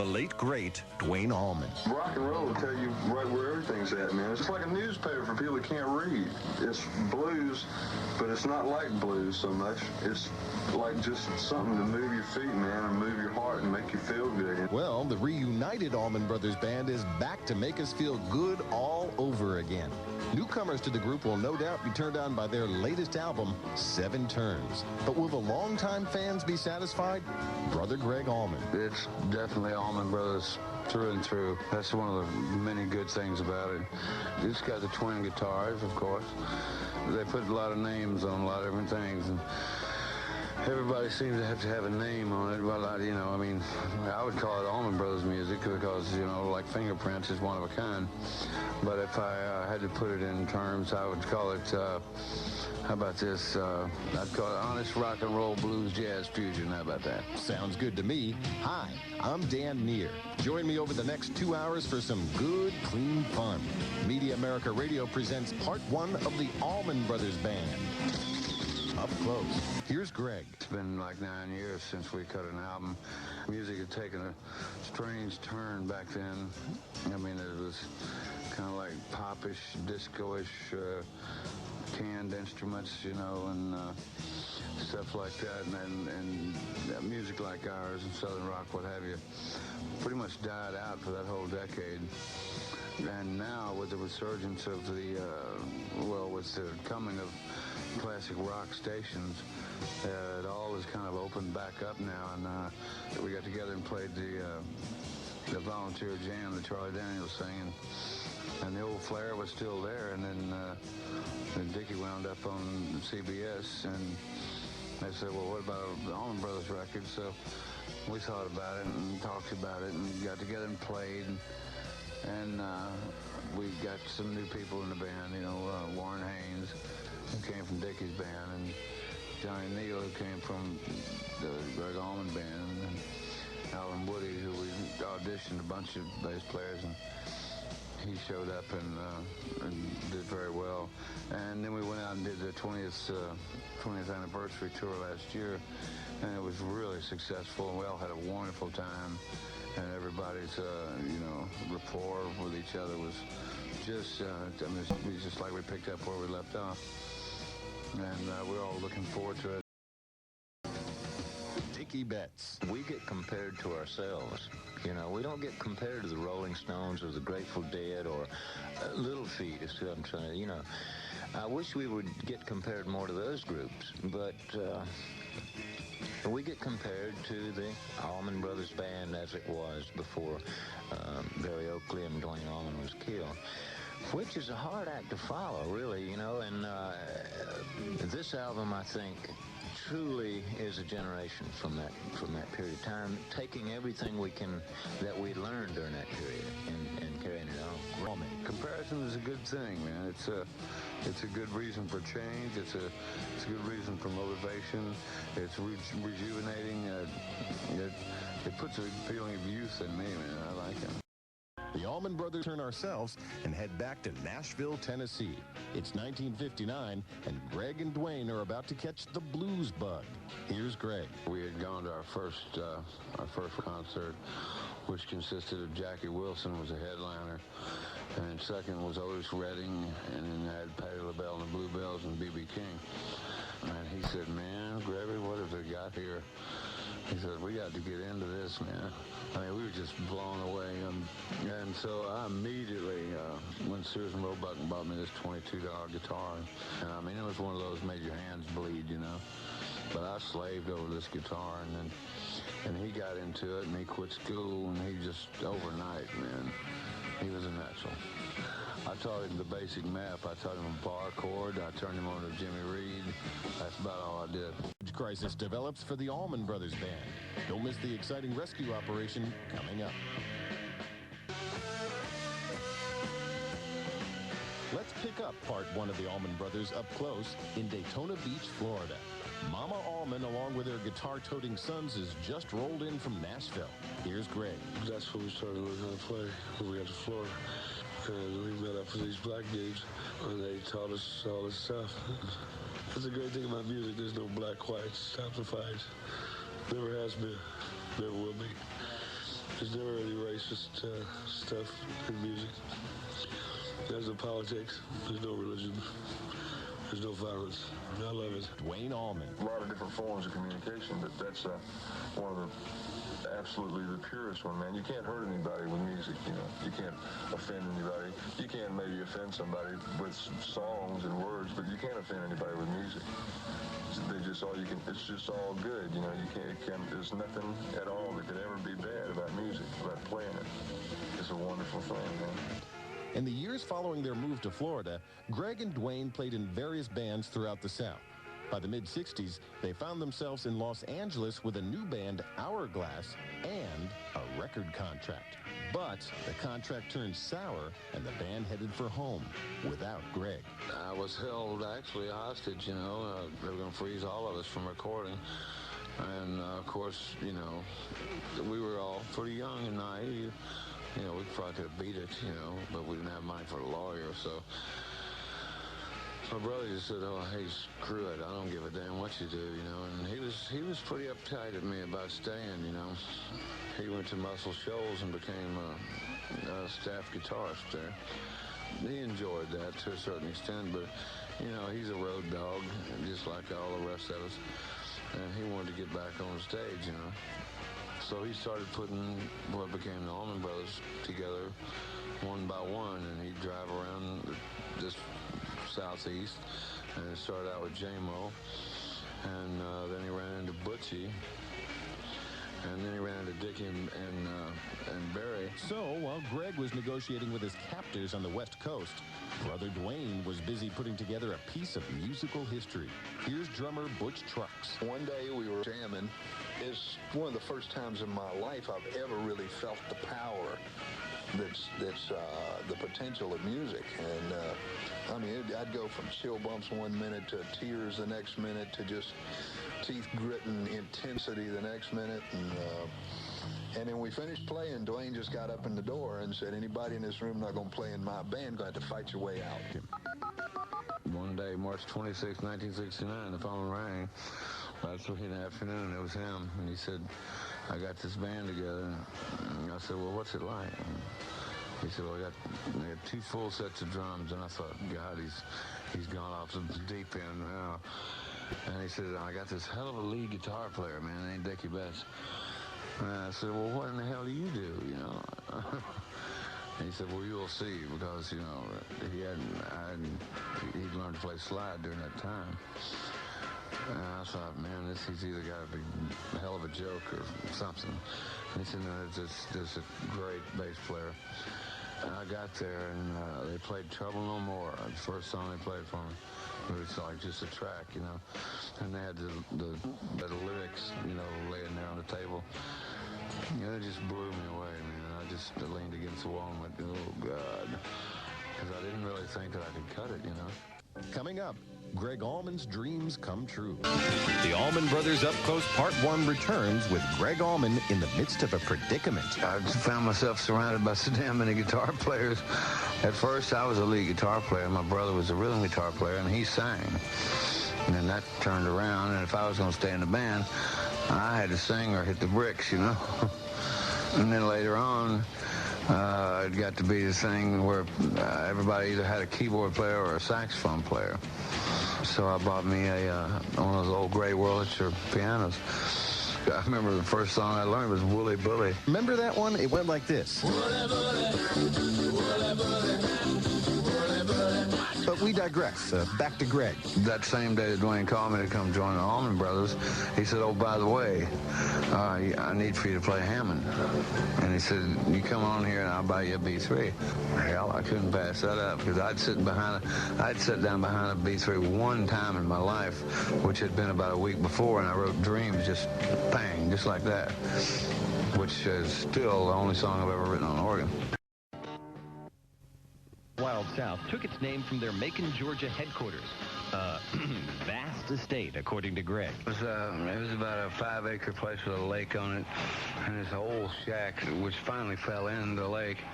the late, great Duane Allman. Rock and roll will tell you right where everything's at, man. It's like a newspaper for people that can't read. It's blues, but it's not like blues so much. It's like just something to move your feet, man, and move your heart and make you feel good. Well, the reunited Allman Brothers Band is back to make us feel good all over again. Newcomers to the group will no doubt be turned on by their latest album, 7 Turns. But will the longtime fans be satisfied? Brother Greg Allman. It's definitely Allman Brothers through and through. That's one of the many good things about it. It's got the twin guitars, of course. They put a lot of names on a lot of different things, and everybody seems to have a name on it. Well, I would call it Allman Brothers music because, like Fingerprints is one of a kind. But if I had to put it in terms, I would call it, how about this? I'd call it honest rock and roll blues jazz fusion. How about that? Sounds good to me. Hi, I'm Dan Neer. Join me over the next 2 hours for some good, clean fun. Media America Radio presents part 1 of the Allman Brothers Band. Up close. Here's Greg. It's been like 9 years since we cut an album. Music had taken a strange turn back then. It was kind of like popish, disco-ish, canned instruments, and stuff like that, and music like ours and Southern rock, what have you, pretty much died out for that whole decade. And now with the resurgence of with the coming of classic rock stations, it all is kind of opened back up now, and we got together and played the volunteer jam that Charlie Daniels sang, and the old flair was still there, and then Dickie wound up on CBS, and they said, well, what about the Allman Brothers record? So we thought about it and talked about it and got together and played, and we got some new people in the band, Warren Haynes, who came from Dickie's band, and Johnny Neal, who came from the Greg Allman band, and Alan Woody, who we auditioned a bunch of bass players, and he showed up and did very well. And then we went out and did the 20th anniversary tour last year, and it was really successful. We all had a wonderful time, and everybody's rapport with each other was just it was just like we picked up where we left off, and we're all looking forward to it. Dickie Betts. We get compared to ourselves. We don't get compared to the Rolling Stones or the Grateful Dead or Little Feat, is what I'm trying to, I wish we would get compared more to those groups, but we get compared to the Allman Brothers Band as it was before Barry Oakley and Duane Allman was killed, which is a hard act to follow, really, and this album, I think, truly is a generation from that period of time, taking everything that we learned during that period and carrying it on. Comparison is a good thing, man. It's a good reason for change. It's a good reason for motivation. It's rejuvenating. It puts a feeling of youth in me, man. I like it. The Allman Brothers turn ourselves and head back to Nashville, Tennessee. It's 1959, and Greg and Duane are about to catch the blues bug. Here's Greg. We had gone to our first concert, which consisted of Jackie Wilson was a headliner, and second was Otis Redding, and then had Patti LaBelle and the Bluebells and B.B. King. And he said, man, Gregory, what have they got here? He said, we got to get into this, man. We were just blown away. And so I immediately went Susan Roebuck and bought me this $22 guitar. And it was one of those made your hands bleed, But I slaved over this guitar, and he got into it, and he quit school, and he just, overnight, man, he was a natural. I taught him the basic math. I taught him a bar chord. I turned him on to Jimmy Reed. That's about all I did. Crisis develops for the Allman Brothers Band. Don't miss the exciting rescue operation coming up. Let's pick up part 1 of the Allman Brothers up close in Daytona Beach, Florida. Mama Allman, along with her guitar-toting sons, has just rolled in from Nashville. Here's Greg. That's when we started learning how to play when we got to Florida. And we met up with these black dudes, and they taught us all this stuff. That's the great thing about music. There's no black, white, stop the fights. Never has been. Never will be. There's never any racist stuff in music. There's no politics. There's no religion. There's no violence. I love it. Duane Allman. A lot of different forms of communication, but that's one of the absolutely the purest one, man. You can't hurt anybody with music, you know. You can't offend anybody. You can maybe offend somebody with songs and words, but you can't offend anybody with music. It's just all good, you know. There's nothing at all that could ever be bad about music, about playing it. It's a wonderful thing, man. In the years following their move to Florida, Greg and Duane played in various bands throughout the South. By the mid-'60s, they found themselves in Los Angeles with a new band, Hourglass, and a record contract. But the contract turned sour, and the band headed for home without Greg. I was held actually hostage, you know. They were going to freeze all of us from recording. And, of course, you know, we were all pretty young and naive. You know, we probably could have beat it, you know, but we didn't have money for a lawyer, so my brother just said, oh, hey, screw it, I don't give a damn what you do, you know, and he was pretty uptight at me about staying, you know. He went to Muscle Shoals and became a staff guitarist there. He enjoyed that to a certain extent, but, you know, he's a road dog, just like all the rest of us, and he wanted to get back on the stage, you know. So he started putting what became the Allman Brothers together one by one, and he'd drive around this southeast, and it started out with J-Mo, and then he ran into Butchie, and then he ran into Dickie and Barry. So, while Greg was negotiating with his captors on the West Coast, brother Duane was busy putting together a piece of musical history. Here's drummer Butch Trucks. One day we were jamming. It's one of the first times in my life I've ever really felt the power that's the potential of music. And I mean, I'd go from chill bumps one minute to tears the next minute to just teeth gritting intensity the next minute. And then we finished playing. Duane just got up in the door and said, anybody in this room not going to play in my band, going to have to fight your way out. One day, March 26, 1969, the phone rang. About 3 in the afternoon, it was him, and he said, I got this band together. And I said, well, what's it like? And he said, well, I got 2 full sets of drums, and I thought, God, he's gone off the deep end now. And he said, I got this hell of a lead guitar player, man, it ain't Dickie Betts. And I said, well, what in the hell do you do, you know? And he said, well, you'll see, because, you know, he'd learned to play slide during that time. And I thought, man, he's either got to be a hell of a joke or something. And he said, no, it's a great bass player. And I got there, and they played Trouble No More, the first song they played for me. It was like just a track, you know. And they had the lyrics, you know, laying there on the table. You know, it just blew me away, man. I just leaned against the wall and went, oh, God. Because I didn't really think that I could cut it, you know. Coming up, Greg Allman's dreams come true. The Allman Brothers Up Close Part 1 returns with Greg Allman in the midst of a predicament. I found myself surrounded by so damn many guitar players. At first, I was a lead guitar player. My brother was a rhythm guitar player, and he sang. And then that turned around, and if I was going to stay in the band, I had to sing or hit the bricks, you know. And then later on, it got to be the thing where everybody either had a keyboard player or a saxophone player. So I bought me one of those old gray Wurlitzer pianos. I remember the first song I learned was Wooly Bully. Remember that one? It went like this. But we digress. Back to Greg. That same day that Duane called me to come join the Allman Brothers, he said, oh, by the way, I need for you to play Hammond. And he said, you come on here and I'll buy you a B3. Hell, I couldn't pass that up because I'd sat down behind a B3 one time in my life, which had been about a week before, and I wrote Dreams, just bang, just like that, which is still the only song I've ever written on organ. Wild South took its name from their Macon, Georgia headquarters. Vast estate, according to Greg. It was about a 5-acre place with a lake on it, and this old shack, which finally fell in the lake.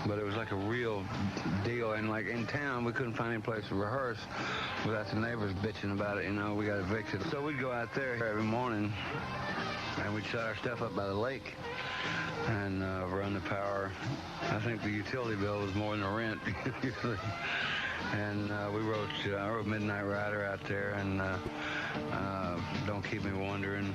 But it was like a real deal, and like in town, we couldn't find any place to rehearse without the neighbors bitching about it, you know, we got evicted. So we'd go out there every morning and we'd set our stuff up by the lake and run the power. I think the utility bill was more than the rent usually. And we wrote Midnight Rider out there, and Don't Keep Me Wondering.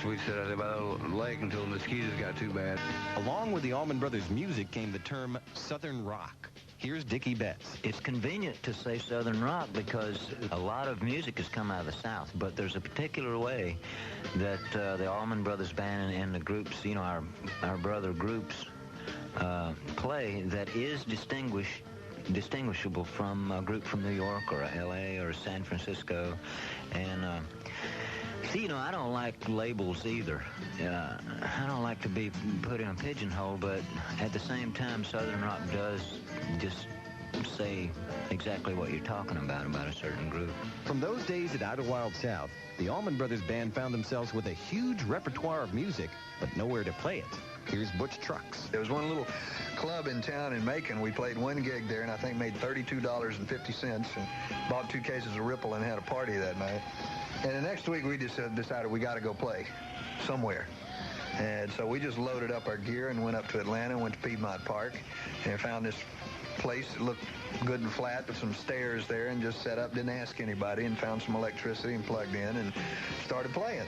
We sat out there by the lake until the mosquitoes got too bad. Along with the Allman Brothers music came the term Southern rock. Here's Dickie Betts. It's convenient to say Southern rock because a lot of music has come out of the South, but there's a particular way that the Allman Brothers Band and the groups, you know, our brother groups play that is distinguishable from a group from New York or L.A. or San Francisco. And see, you know, I don't like labels either. I don't like to be put in a pigeonhole, but at the same time, Southern rock does just say exactly what you're talking about a certain group. From those days at Idlewild South, the Allman Brothers Band found themselves with a huge repertoire of music, but nowhere to play it. Here's Butch Trucks. There was one little club in town in Macon. We played one gig there, and I think made $32.50, and bought 2 cases of Ripple and had a party that night. And the next week, we just decided we got to go play somewhere. And so we just loaded up our gear and went up to Atlanta, went to Piedmont Park, and found this place that looked good and flat with some stairs there, and just set up, didn't ask anybody, and found some electricity and plugged in and started playing.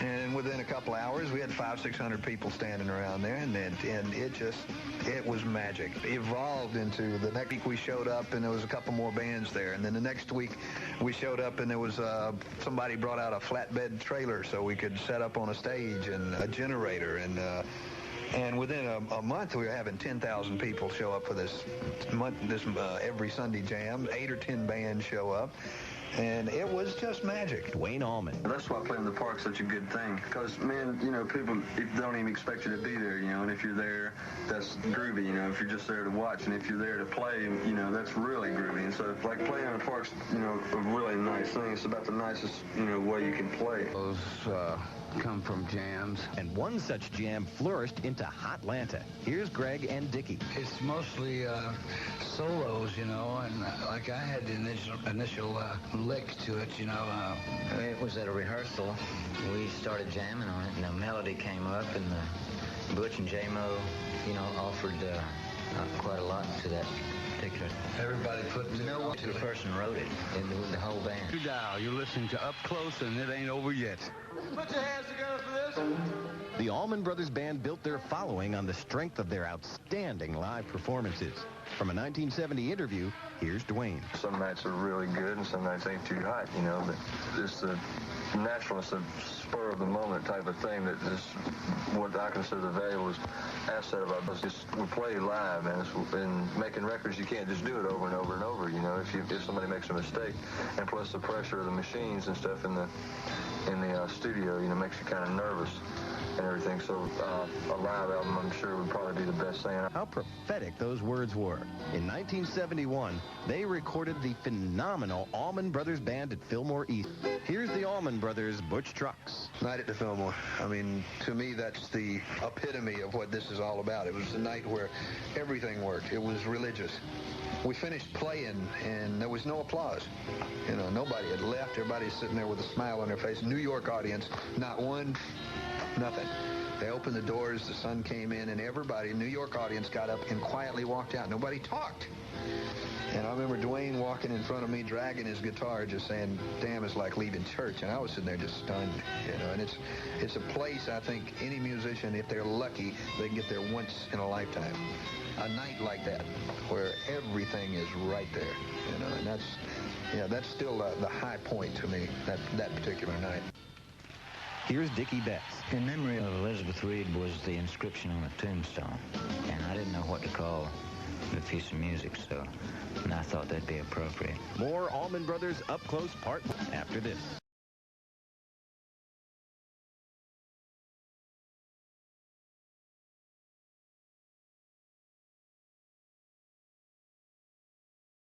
And within a couple hours, we had 500-600 people standing around there, and it was magic. It evolved into the next week we showed up, and there was a couple more bands there. And then the next week we showed up, and there was somebody brought out a flatbed trailer so we could set up on a stage and a generator. And within a month, we were having 10,000 people show up for this every Sunday jam. 8 or 10 bands show up. And it was just magic. Duane Allman. That's why playing the park's such a good thing. Because, man, you know, people don't even expect you to be there, you know. And if you're there, that's groovy, you know. If you're just there to watch. And if you're there to play, you know, that's really groovy. And so, like, playing in the park's, you know, a really nice thing. It's about the nicest, you know, way you can play. Those come from jams. And one such jam flourished into Hotlanta. Here's Greg and Dickie. It's mostly solos, you know, and like I had the initial lick to it, you know. It was at a rehearsal. We started jamming on it, and the melody came up, and Butch and J-Mo, you know, offered quite a lot to that particular. Everybody put The person wrote it, and the whole band. You're listening to Up Close, and it ain't over yet. Put your hands together for this. The Allman Brothers Band built their following on the strength of their outstanding live performances. From a 1970 interview, here's Duane. Some nights are really good and some nights ain't too hot, you know, but it's the naturalness of spur of the moment type of thing that is what I consider the valuable asset about us. We play live, man. In making records, you can't just do it over and over and over, you know, if somebody makes a mistake. And plus the pressure of the machines and stuff in the studio, you know, makes you kind of nervous and everything. So a live album, I'm sure, would probably be the best thing. How prophetic those words were. In 1971, they recorded the phenomenal Allman Brothers Band at Fillmore East. Here's the Allman Brothers' Butch Trucks. Night at the Fillmore. I mean, to me, that's the epitome of what this is all about. It was the night where everything worked. It was religious. We finished playing, and there was no applause. You know, nobody had left. Everybody's sitting there with a smile on their face. New York audience, not one, nothing. They opened the doors, the sun came in, and everybody, New York audience, got up and quietly walked out. Nobody talked. And I remember Duane walking in front of me, dragging his guitar, just saying, damn, it's like leaving church. And I was sitting there just stunned, you know. And it's a place, I think, any musician, if they're lucky, they can get there once in a lifetime. A night like that, where everything is right there, you know. And that's still the high point to me, that particular night. Here's Dickie Betts. In memory of Elizabeth Reed was the inscription on a tombstone, and I didn't know what to call the piece of music, and I thought that'd be appropriate. More Allman Brothers Up Close Part 1 after this.